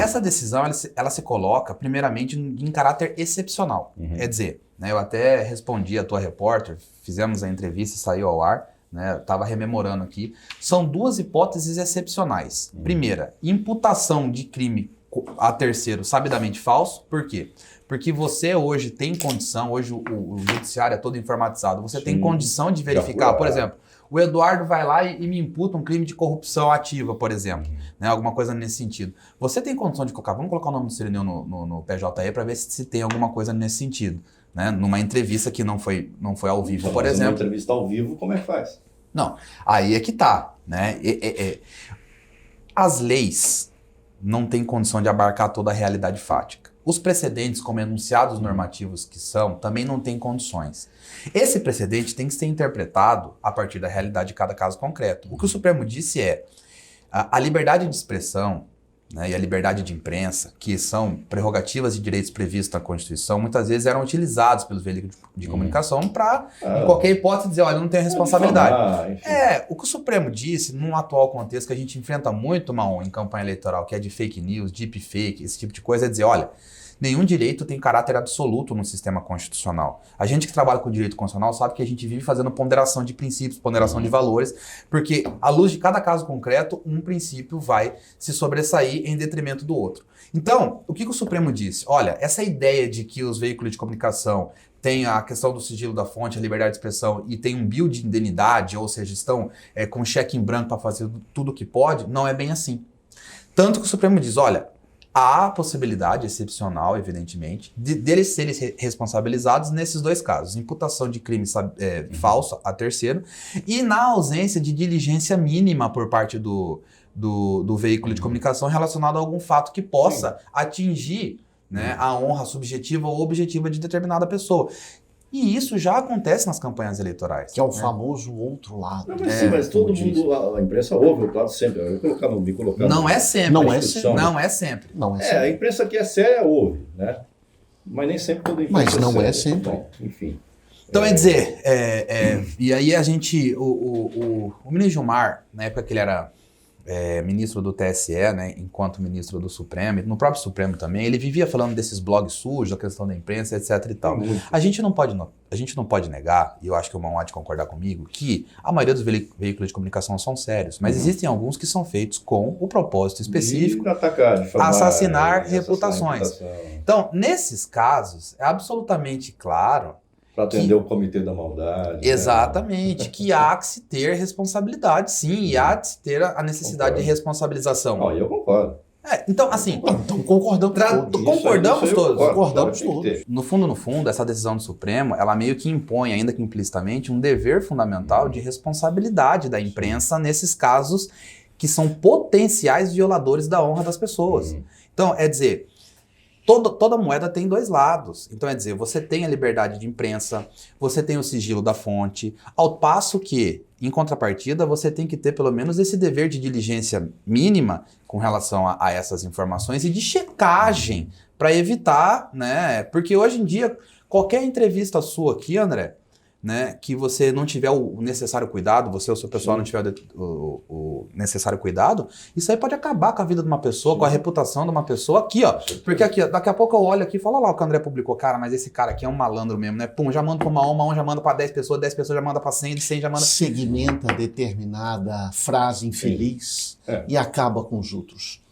essa decisão, ela se coloca, primeiramente, em caráter excepcional. Quer dizer, né, eu até respondi a tua repórter, fizemos a entrevista, saiu ao ar, né, estava rememorando aqui. São duas hipóteses excepcionais. Primeira, imputação de crime a terceiro sabidamente falso. Por quê? Porque você hoje tem condição, hoje o judiciário é todo informatizado, você tem condição de verificar, por exemplo, o Eduardo vai lá e me imputa um crime de corrupção ativa, por exemplo, né, alguma coisa nesse sentido. Você tem condição de colocar, vamos colocar o nome do Cirineu no PJE para ver se tem alguma coisa nesse sentido, né, numa entrevista que não foi ao vivo, por exemplo. Uma entrevista ao vivo, como é que faz? Não, aí é que tá, né? As leis não têm condição de abarcar toda a realidade fática. Os precedentes, como enunciados normativos que são, também não têm condições. Esse precedente tem que ser interpretado a partir da realidade de cada caso concreto. O que o Supremo disse é a liberdade de expressão, né, e a liberdade de imprensa, que são prerrogativas e direitos previstos na Constituição, muitas vezes eram utilizados pelos veículos de comunicação para, em qualquer hipótese, dizer, olha, eu não tenho responsabilidade. O que o Supremo disse, num atual contexto que a gente enfrenta muito, Maon, em campanha eleitoral, que é de fake news, deepfake, esse tipo de coisa, é dizer, olha, nenhum direito tem caráter absoluto no sistema constitucional. A gente que trabalha com direito constitucional sabe que a gente vive fazendo ponderação de princípios, ponderação de valores, porque à luz de cada caso concreto, um princípio vai se sobressair em detrimento do outro. Então, o que o Supremo disse? Olha, essa ideia de que os veículos de comunicação têm a questão do sigilo da fonte, a liberdade de expressão e tem um bio de indenidade, ou seja, estão com cheque em branco para fazer tudo o que pode, não é bem assim. Tanto que o Supremo diz, olha, há a possibilidade excepcional, evidentemente, deles serem responsabilizados nesses dois casos. Imputação de crime falso a terceiro e na ausência de diligência mínima por parte do veículo de comunicação relacionado a algum fato que possa atingir, né, a honra subjetiva ou objetiva de determinada pessoa. E isso já acontece nas campanhas eleitorais. Que é o famoso outro lado. Não, mas sim, mas todo mundo, a imprensa ouve o outro lado sempre. Me colocar não é sempre. Não é sempre. Não é sempre. Não é sempre. A imprensa que é séria ouve, né? Mas nem sempre toda a imprensa Mas não é séria. Sempre. Bom, enfim. Então, dizer, e aí a gente, o ministro Gilmar, na época que ele era ministro do TSE, né, enquanto ministro do Supremo, e no próprio Supremo também, ele vivia falando desses blogs sujos, a questão da imprensa, etc e tal. A gente não pode negar, e eu acho que o Maon há de concordar comigo, que a maioria dos veículos de comunicação são sérios, mas existem alguns que são feitos com o propósito específico, assassinar reputações. Então, nesses casos, é absolutamente claro para atender o comitê da maldade. Exatamente, que há que se ter responsabilidade, sim, e há de se ter a necessidade de responsabilização. Eu concordo. Então, assim, então concordamos todos. No fundo, essa decisão do Supremo, ela meio que impõe, ainda que implicitamente, um dever fundamental de responsabilidade da imprensa nesses casos que são potenciais violadores da honra das pessoas. Então, dizer, toda moeda tem dois lados. Então, você tem a liberdade de imprensa, você tem o sigilo da fonte, ao passo que, em contrapartida, você tem que ter pelo menos esse dever de diligência mínima com relação a essas informações e de checagem para evitar, né? Porque hoje em dia, qualquer entrevista sua aqui, André, né, que você não tiver o necessário cuidado, você ou seu pessoal não tiver o necessário cuidado, isso aí pode acabar com a vida de uma pessoa, com a reputação de uma pessoa aqui, ó. Porque aqui, ó, daqui a pouco eu olho aqui e falo, olha lá o que o André publicou, cara, mas esse cara aqui é um malandro mesmo, né? Pum, já manda para uma on já manda para 10 pessoas já manda para 100, de 100 já manda... Segmenta determinada frase infeliz e acaba com os outros.